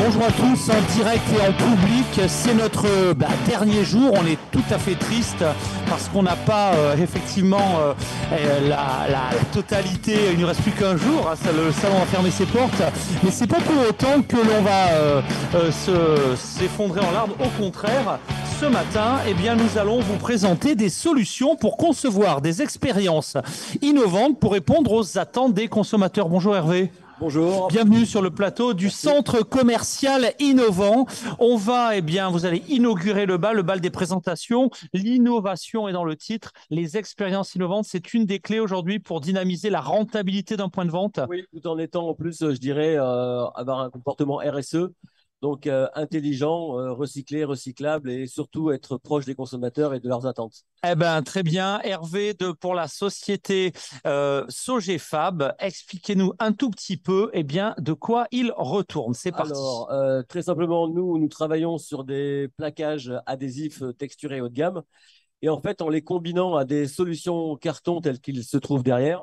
Bonjour à tous, en direct et en public. C'est notre dernier jour. On est tout à fait triste parce qu'on n'a pas effectivement la totalité. Il ne reste plus qu'un jour. Hein, le salon va fermer ses portes. Mais c'est pas pour autant que l'on va s'effondrer en larmes. Au contraire, ce matin, eh bien, nous allons vous présenter des solutions pour concevoir des expériences innovantes pour répondre aux attentes des consommateurs. Bonjour Hervé. Bonjour. Bienvenue sur le plateau du Merci. centre commercial innovant. On va, eh bien, vous allez inaugurer le bal des présentations. L'innovation est dans le titre. Les expériences innovantes, c'est une des clés aujourd'hui pour dynamiser la rentabilité d'un point de vente. Oui, tout en étant en plus, je dirais, avoir un comportement RSE, donc intelligent, recyclé, recyclable et surtout être proche des consommateurs et de leurs attentes. Eh ben, très bien. Hervé, pour la société Sogefab, expliquez-nous un tout petit peu, eh bien, de quoi il retourne. C'est parti. Alors, très simplement, nous travaillons sur des plaquages adhésifs texturés haut de gamme et en fait, en les combinant à des solutions carton telles qu'ils se trouvent derrière.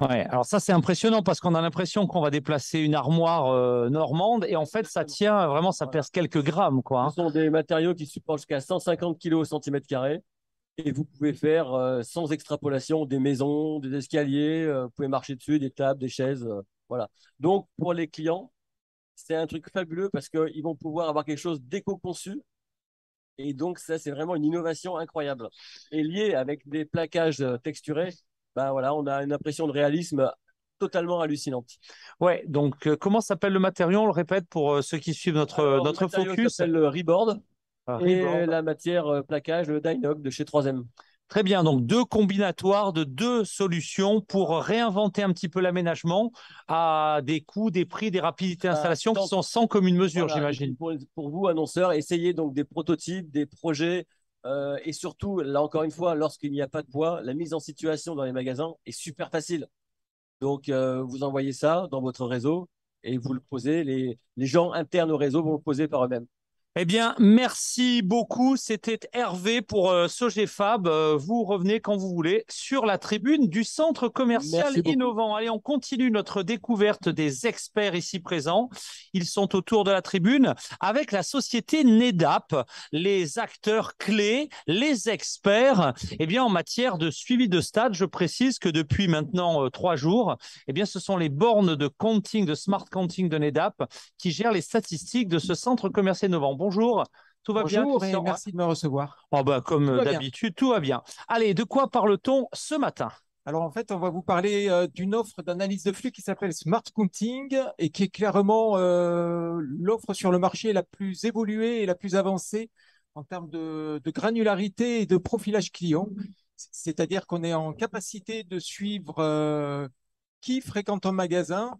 Ouais, alors ça c'est impressionnant parce qu'on a l'impression qu'on va déplacer une armoire normande et en fait ça Exactement. tient vraiment, ça Voilà. pèse quelques grammes quoi. Ce Hein. sont des matériaux qui supportent jusqu'à 150 kilos au centimètre carré. Et vous pouvez faire sans extrapolation des maisons, des escaliers, vous pouvez marcher dessus, des tables, des chaises. Voilà. Donc, pour les clients, c'est un truc fabuleux parce qu'ils vont pouvoir avoir quelque chose d'éco-conçu. Et donc, ça, c'est vraiment une innovation incroyable. Et lié avec des plaquages texturés, ben voilà, on a une impression de réalisme totalement hallucinante. Ouais, donc comment s'appelle le matériau? On le répète pour ceux qui suivent Alors, le notre matériau focus. s'appelle le Reboard et Reborn. la matière plaquage, le Dynoc de chez 3M. Très bien, donc deux combinatoires de deux solutions pour réinventer un petit peu l'aménagement à des coûts, des prix, des rapidités Ben, d'installation qui sont sans commune mesure, voilà. Et puis j'imagine. pour vous, annonceurs, essayez donc des prototypes, des projets et surtout, là encore une fois, lorsqu'il n'y a pas de poids, la mise en situation dans les magasins est super facile. Donc, vous envoyez ça dans votre réseau et vous le posez. Les gens internes au réseau vont le poser par eux-mêmes. Eh bien, merci beaucoup. C'était Hervé pour Sogefab. Vous revenez quand vous voulez sur la tribune du centre commercial Merci beaucoup. innovant. Allez, on continue notre découverte des experts ici présents. Ils sont autour de la tribune avec la société NEDAP, les acteurs clés, les experts. Eh bien, en matière de suivi de stade, je précise que depuis maintenant 3 jours, eh bien, ce sont les bornes de counting, de smart counting de NEDAP qui gère les statistiques de ce centre commercial innovant. Bonjour, tout va bien, Bonjour et Christian? merci de me recevoir. Oh bah, Tout comme va bien. d'habitude, tout va bien. Allez, de quoi parle-t-on ce matin? Alors en fait, on va vous parler d'une offre d'analyse de flux qui s'appelle Smart Counting et qui est clairement l'offre sur le marché la plus évoluée et la plus avancée en termes de granularité et de profilage client. C'est-à-dire qu'on est en capacité de suivre qui fréquente un magasin,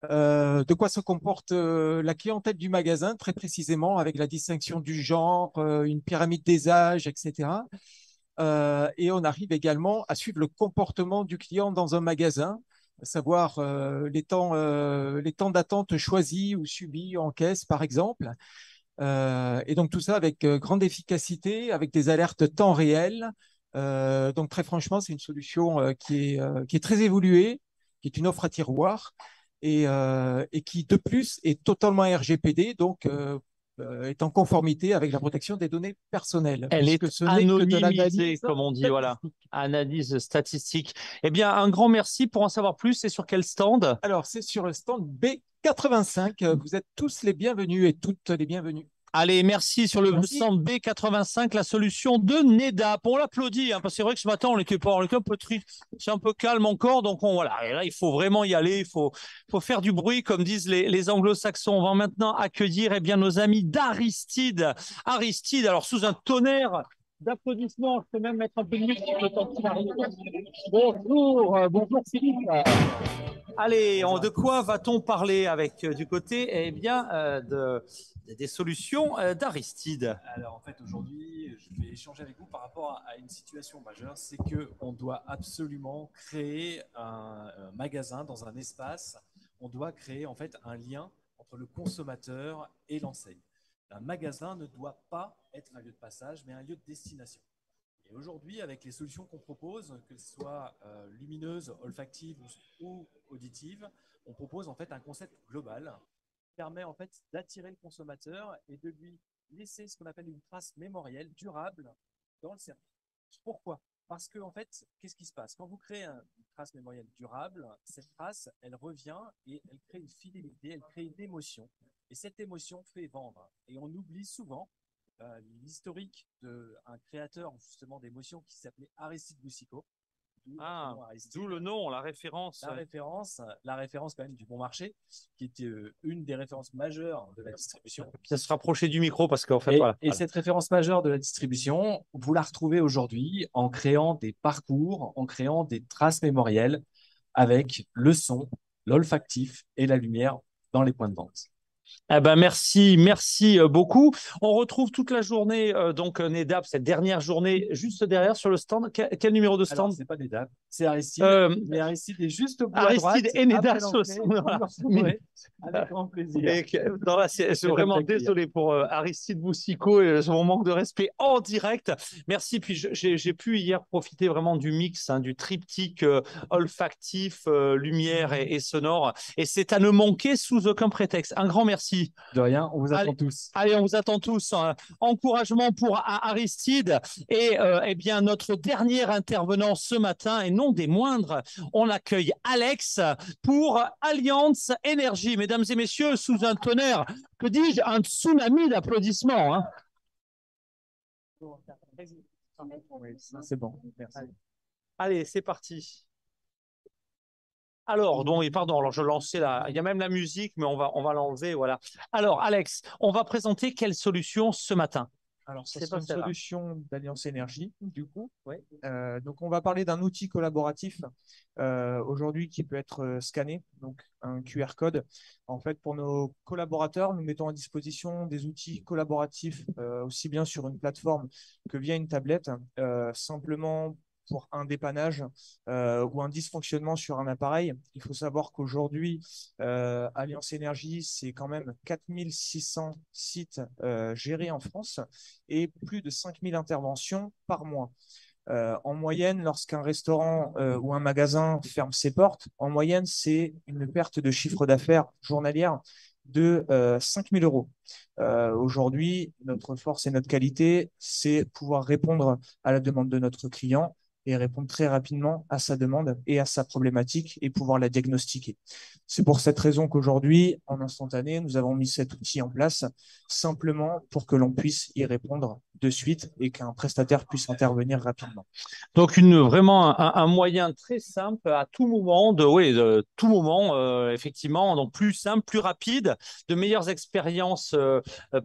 de quoi se comporte la clientèle du magasin très précisément avec la distinction du genre, une pyramide des âges, etc. Et on arrive également à suivre le comportement du client dans un magasin, à savoir les temps d'attente choisis ou subis en caisse, par exemple. Et donc tout ça avec grande efficacité, avec des alertes temps réel. Donc très franchement, c'est une solution qui est très évoluée, qui est une offre à tiroir et qui de plus est totalement RGPD, donc est en conformité avec la protection des données personnelles, Elle est puisque ce n'est que de anonymisée, l'analyse comme on dit, voilà. statistique. Analyse statistique. Eh bien, un grand merci pour en savoir plus. Et sur quel stand? Alors, c'est sur le stand B85. Vous êtes tous les bienvenus et toutes les bienvenues. Allez, merci sur le Merci. stand B85, la solution de NEDAP. On l'applaudit, hein, parce que c'est vrai que ce matin, on était un peu triste, c'est un peu calme encore, donc voilà. Et là, il faut vraiment y aller, faut faire du bruit, comme disent les anglo-saxons. On va maintenant accueillir eh bien, nos amis d'Aristide. Aristide, alors sous un tonnerre d'applaudissements, je peux même mettre un peu de musique le temps qu'il arrive. Bonjour, bonjour Philippe. Allez, Bonjour à de tous. quoi va-t-on parler avec du côté eh bien, des solutions d'Aristide? Alors en fait aujourd'hui, je vais échanger avec vous par rapport à une situation majeure, c'est qu'on doit absolument créer un magasin dans un espace, on doit créer en fait un lien entre le consommateur et l'enseigne. Un magasin ne doit pas être un lieu de passage, mais un lieu de destination. Et aujourd'hui, avec les solutions qu'on propose, que ce soit lumineuses, olfactives ou auditives, on propose en fait un concept global permet en fait d'attirer le consommateur et de lui laisser ce qu'on appelle une trace mémorielle durable dans le service. Pourquoi? Parce que en fait, qu'est-ce qui se passe? Quand vous créez une trace mémorielle durable, cette trace, elle revient et elle crée une fidélité, elle crée une émotion. Et cette émotion fait vendre. Et on oublie souvent l'historique d'un créateur justement d'émotions qui s'appelait Aristide Boucicaut. D'où le nom, la référence. La référence quand même du bon marché, qui était une des références majeures de la distribution. Ça se rapprocher du micro parce qu'en fait, cette référence majeure de la distribution, vous la retrouvez aujourd'hui en créant des parcours, en créant des traces mémorielles avec le son, l'olfactif et la lumière dans les points de vente. Eh ben merci beaucoup. On retrouve toute la journée donc Nedap, cette dernière journée juste derrière sur le stand. Quel numéro de stand? Alors, c'est pas Nedap, c'est Aristide. Mais Aristide est juste au bout Aristide à droite. et Nedap sur le stand. Voilà. Avec grand plaisir. Je suis vraiment désolé pour Aristide Boucicaut et son manque de respect en direct. Merci. Puis j'ai pu hier profiter vraiment du mix, du triptyque olfactif, lumière et sonore. Et c'est à ne manquer sous aucun prétexte. Un grand merci. De rien, on vous attend tous. Allez, on vous attend tous. Encouragement pour Aristide. Et eh bien, notre dernier intervenant ce matin, et non des moindres, on accueille Alex pour Alliance Énergie. Mesdames et messieurs, sous un tonnerre, que dis-je, un tsunami d'applaudissements. Oui, c'est bon. Merci. Allez, c'est parti. Alors, pardon, alors je lançais il y a même la musique, mais on va l'enlever, voilà. Alors, Alex, on va présenter quelle solution ce matin? Alors, c'est une solution d'Alliance Énergie, du coup. Ouais. Donc, on va parler d'un outil collaboratif aujourd'hui qui peut être scanné, donc un QR code. En fait, pour nos collaborateurs, nous mettons à disposition des outils collaboratifs aussi bien sur une plateforme que via une tablette, simplement pour un dépannage ou un dysfonctionnement sur un appareil. Il faut savoir qu'aujourd'hui, Alliance Énergie, c'est quand même 4600 sites gérés en France et plus de 5000 interventions par mois. En moyenne, lorsqu'un restaurant ou un magasin ferme ses portes, en moyenne, c'est une perte de chiffre d'affaires journalière de 5 000 euros. Aujourd'hui, notre force et notre qualité, c'est pouvoir répondre à la demande de notre client et répondre très rapidement à sa demande et à sa problématique et pouvoir la diagnostiquer. C'est pour cette raison qu'aujourd'hui, en instantané, nous avons mis cet outil en place simplement pour que l'on puisse y répondre de suite et qu'un prestataire puisse intervenir rapidement. Donc, vraiment un moyen très simple à tout moment, effectivement, donc plus simple, plus rapide, de meilleures expériences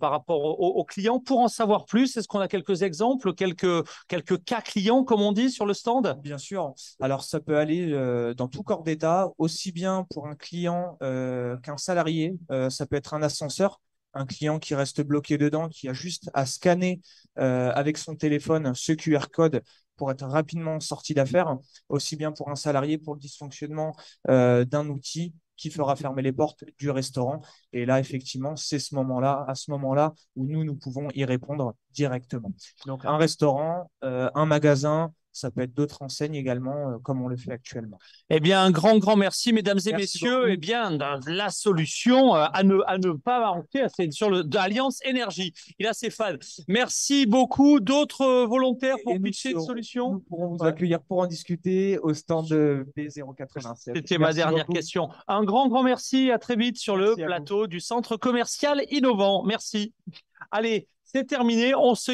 par rapport aux clients. Pour en savoir plus, est-ce qu'on a quelques exemples, quelques cas clients, comme on dit, sur le stand? Bien sûr. Alors, ça peut aller dans tout corps d'état, aussi bien pour un client qu'un salarié. Ça peut être un ascenseur, un client qui reste bloqué dedans, qui a juste à scanner avec son téléphone ce QR code pour être rapidement sorti d'affaire, aussi bien pour un salarié, pour le dysfonctionnement d'un outil qui fera fermer les portes du restaurant. Et là, effectivement, c'est à ce moment-là où nous pouvons y répondre directement. Donc, un restaurant, un magasin, ça peut être d'autres enseignes également, comme on le fait actuellement. Eh bien, un grand merci, mesdames et messieurs. Beaucoup. Eh bien, la solution à ne pas manquer, c'est sur d'Alliance Énergie. Il a ses fans. Merci beaucoup. D'autres volontaires pour pitcher une solution? Nous pourrons vous accueillir pour en discuter au stand de B087. C'était ma dernière question. Un grand merci. À très vite sur le plateau du Centre Commercial Innovant. Merci. Allez, c'est terminé. On se